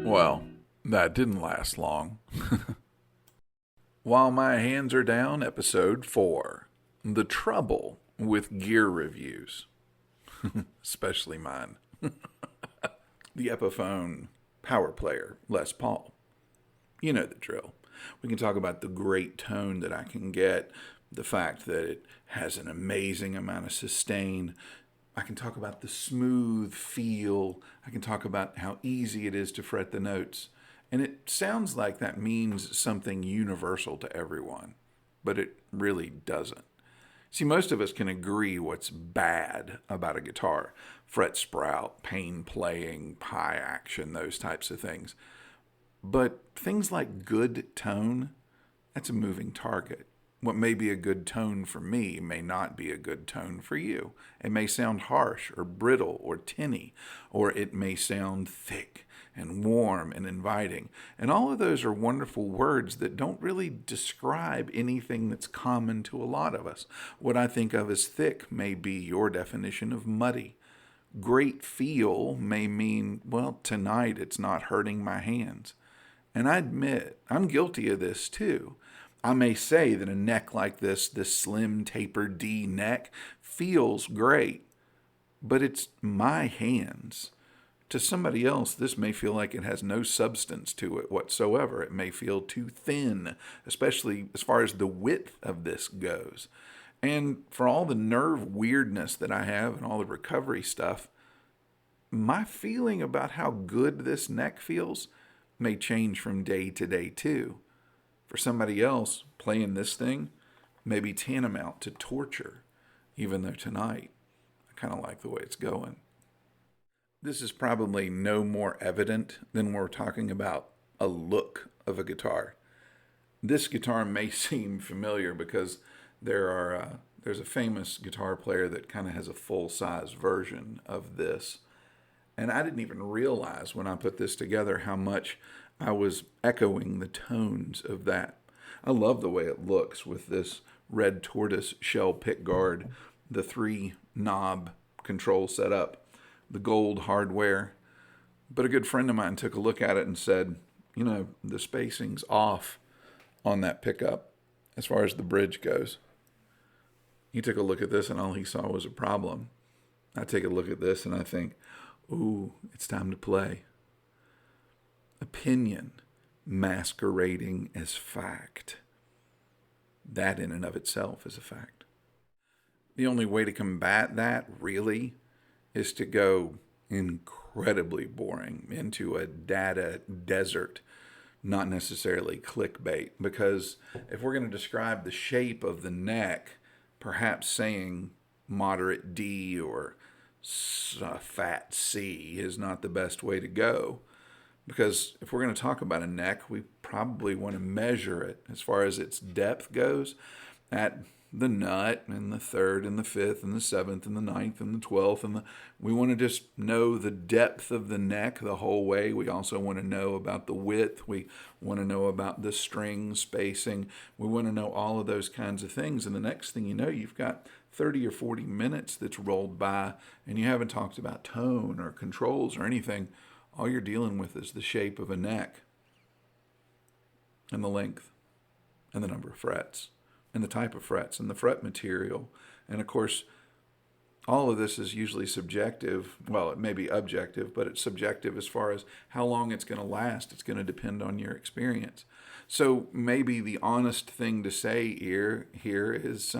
Well, that didn't last long. While My Hands Are Down, Episode 4. The Trouble with Gear Reviews. Especially mine. The Epiphone Power Player Les Paul. You know the drill. We can talk about the great tone that I can get, the fact that it has an amazing amount of sustain. I can talk about the smooth feel. I can talk about how easy it is to fret the notes. And it sounds like that means something universal to everyone, but it really doesn't. See, most of us can agree what's bad about a guitar. Fret sprout, pain playing, pie action, those types of things. But things like good tone, that's a moving target. What may be a good tone for me may not be a good tone for you. It may sound harsh or brittle or tinny, or it may sound thick and warm and inviting. And all of those are wonderful words that don't really describe anything that's common to a lot of us. What I think of as thick may be your definition of muddy. Great feel may mean, well, tonight it's not hurting my hands. And I admit, I'm guilty of this too. I may say that a neck like this slim tapered D neck, feels great, but it's my hands. To somebody else, this may feel like it has no substance to it whatsoever. It may feel too thin, especially as far as the width of this goes. And for all the nerve weirdness that I have and all the recovery stuff, my feeling about how good this neck feels may change from day to day too. For somebody else, playing this thing may be tantamount to torture, even though tonight I kind of like the way it's going. This is probably no more evident than we're talking about a look of a guitar. This guitar may seem familiar because there's a famous guitar player that kind of has a full-size version of this. And I didn't even realize when I put this together how much I was echoing the tones of that. I love the way it looks with this red tortoise shell pickguard, the 3-knob control setup, the gold hardware. But a good friend of mine took a look at it and said, you know, the spacing's off on that pickup as far as the bridge goes. He took a look at this and all he saw was a problem. I take a look at this and I think, ooh, it's time to play. Opinion masquerading as fact. That in and of itself is a fact. The only way to combat that, really, is to go incredibly boring into a data desert, not necessarily clickbait. Because if we're going to describe the shape of the neck, perhaps saying moderate D or fat C is not the best way to go. Because if we're going to talk about a neck, we probably want to measure it as far as its depth goes at the nut and the 3rd and the 5th and the 7th and the 9th and the 12th. We want to just know the depth of the neck the whole way. We also want to know about the width. We want to know about the string spacing. We want to know all of those kinds of things. And the next thing you know, you've got 30 or 40 minutes that's rolled by and you haven't talked about tone or controls or anything. All you're dealing with is the shape of a neck and the length and the number of frets and the type of frets and the fret material. And of course, all of this is usually subjective. Well, it may be objective, but it's subjective as far as how long it's going to last. It's going to depend on your experience. So maybe the honest thing to say here is,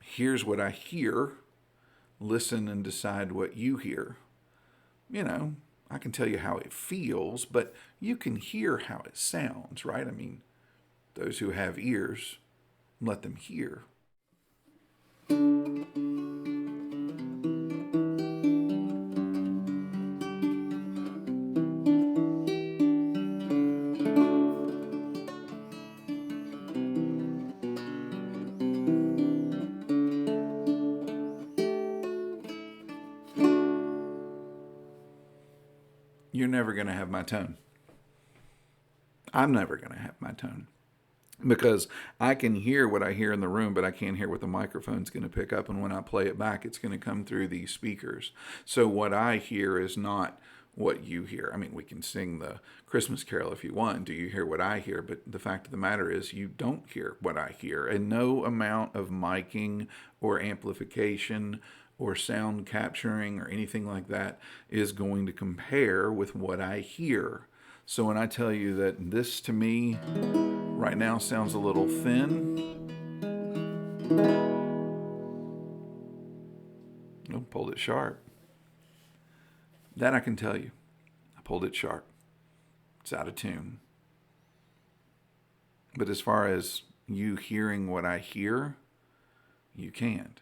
here's what I hear. Listen and decide what you hear. You know, I can tell you how it feels, but you can hear how it sounds, right? I mean, those who have ears, let them hear. You're never going to have my tone. I'm never going to have my tone. Because I can hear what I hear in the room, but I can't hear what the microphone's going to pick up. And when I play it back, it's going to come through these speakers. So what I hear is not what you hear. I mean, we can sing the Christmas carol if you want. Do you hear what I hear? But the fact of the matter is you don't hear what I hear. And no amount of miking or amplification or sound capturing or anything like that is going to compare with what I hear. So when I tell you that this to me right now sounds a little thin, I pulled it sharp. That I can tell you. I pulled it sharp. It's out of tune. But as far as you hearing what I hear, you can't.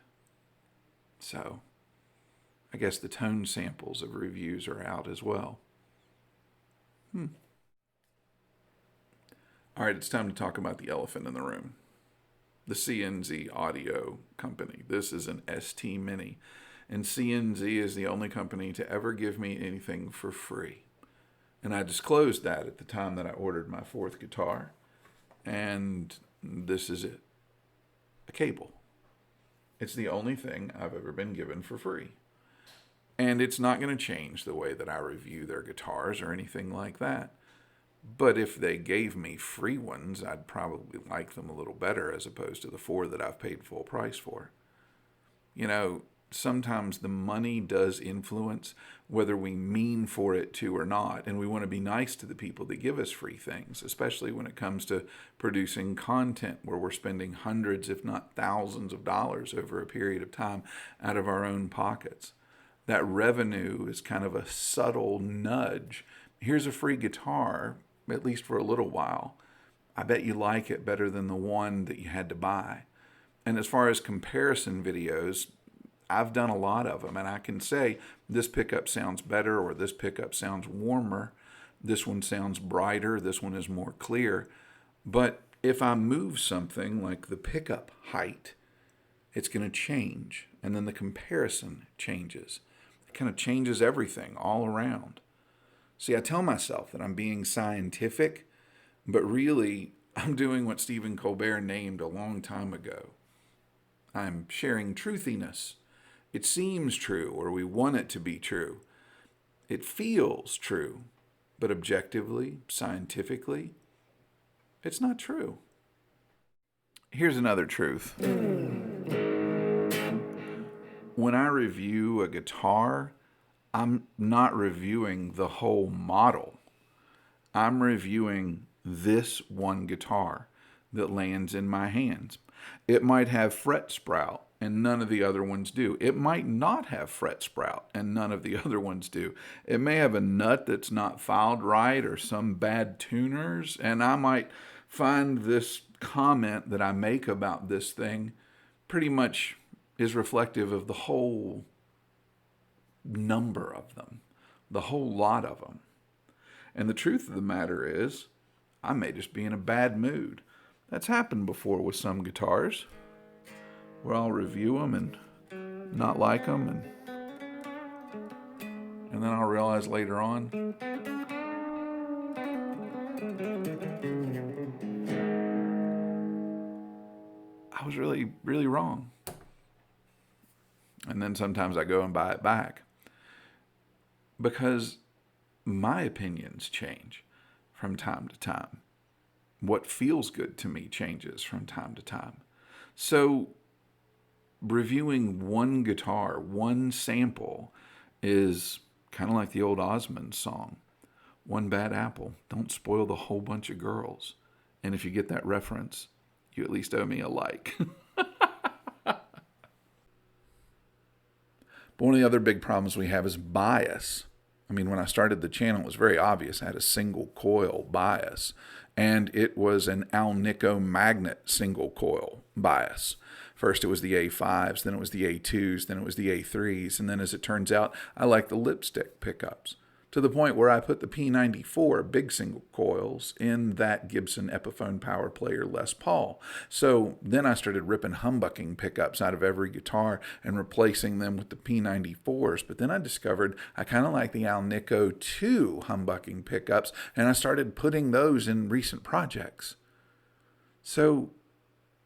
So, I guess the tone samples of reviews are out as well. All right, it's time to talk about the elephant in the room. The CNZ Audio Company. This is an ST Mini. And CNZ is the only company to ever give me anything for free. And I disclosed that at the time that I ordered my fourth guitar. And this is it. A cable. It's the only thing I've ever been given for free. And it's not going to change the way that I review their guitars or anything like that. But if they gave me free ones, I'd probably like them a little better as opposed to the 4 that I've paid full price for. You know, sometimes the money does influence whether we mean for it to or not. And we want to be nice to the people that give us free things, especially when it comes to producing content where we're spending hundreds, if not thousands of dollars over a period of time out of our own pockets. That revenue is kind of a subtle nudge. Here's a free guitar, at least for a little while. I bet you like it better than the one that you had to buy. And as far as comparison videos, I've done a lot of them, and I can say this pickup sounds better or this pickup sounds warmer. This one sounds brighter. This one is more clear. But if I move something like the pickup height, it's going to change, and then the comparison changes. It kind of changes everything all around. See, I tell myself that I'm being scientific, but really I'm doing what Stephen Colbert named a long time ago. I'm sharing truthiness. It seems true, or we want it to be true. It feels true, but objectively, scientifically, it's not true. Here's another truth. When I review a guitar, I'm not reviewing the whole model. I'm reviewing this one guitar that lands in my hands. It might have fret sprout and none of the other ones do. It might not have fret sprout and none of the other ones do. It may have a nut that's not filed right or some bad tuners, and I might find this comment that I make about this thing pretty much is reflective of the whole number of them, the whole lot of them. And the truth of the matter is, I may just be in a bad mood. That's happened before with some guitars, where I'll review them and not like them, and then I'll realize later on, I was really, really wrong. And then sometimes I go and buy it back, because my opinions change from time to time. What feels good to me changes from time to time. So reviewing one guitar, one sample, is kind of like the old Osmond song, "One bad apple, don't spoil the whole bunch of girls." And if you get that reference, you at least owe me a like. But one of the other big problems we have is bias. I mean, when I started the channel, it was very obvious. I had a single coil bias, and it was an Alnico magnet single coil bias. First it was the A5s, then it was the A2s, then it was the A3s, and then as it turns out, I like the lipstick pickups, to the point where I put the P94 big single coils in that Gibson Epiphone Power Player Les Paul. So then I started ripping humbucking pickups out of every guitar and replacing them with the P94s. But then I discovered I kind of like the Alnico 2 humbucking pickups, and I started putting those in recent projects. So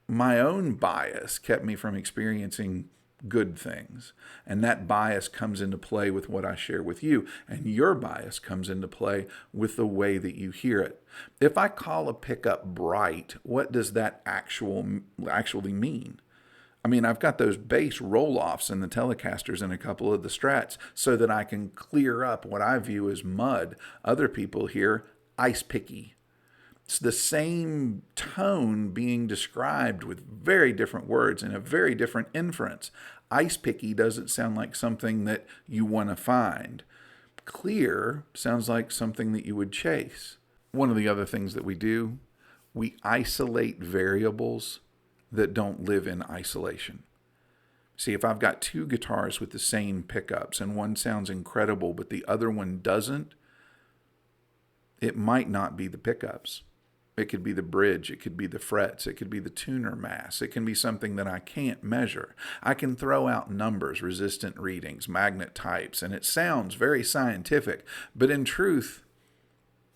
my own bias kept me from experiencing good things. And that bias comes into play with what I share with you. And your bias comes into play with the way that you hear it. If I call a pickup bright, what does that actually mean? I mean, I've got those bass roll-offs in the Telecasters and a couple of the Strats so that I can clear up what I view as mud. Other people hear ice picky. It's the same tone being described with very different words and a very different inference. Ice picky doesn't sound like something that you want to find. Clear sounds like something that you would chase. One of the other things that we do, we isolate variables that don't live in isolation. See, if I've got two guitars with the same pickups and one sounds incredible but the other one doesn't, it might not be the pickups. It could be the bridge, it could be the frets, it could be the tuner mass, it can be something that I can't measure. I can throw out numbers, resistant readings, magnet types, and it sounds very scientific, but in truth,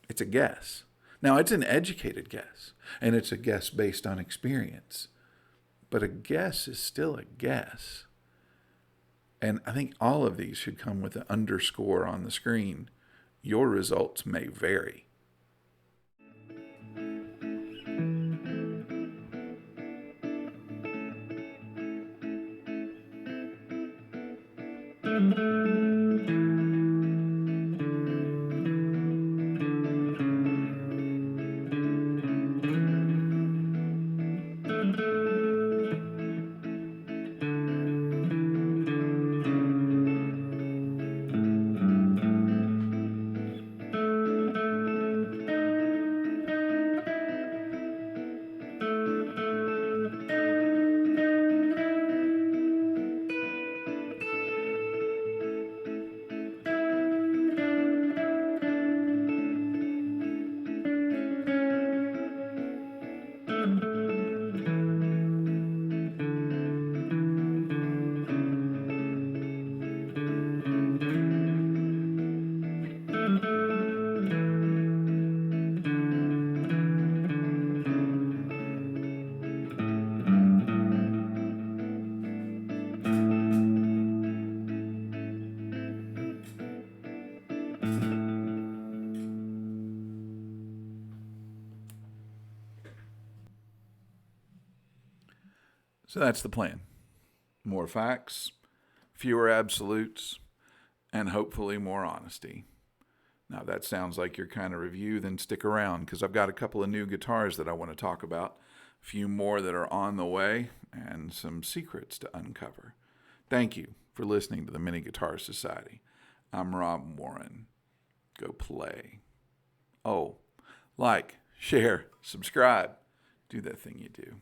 it's a guess. Now, it's an educated guess, and it's a guess based on experience. But a guess is still a guess. And I think all of these should come with an underscore on the screen. Your results may vary. So that's the plan. More facts, fewer absolutes, and hopefully more honesty. Now, if that sounds like your kind of review, then stick around because I've got a couple of new guitars that I want to talk about, a few more that are on the way, and some secrets to uncover. Thank you for listening to the Mini Guitar Society. I'm Rob Warren. Go play. Oh, like, share, subscribe. Do that thing you do.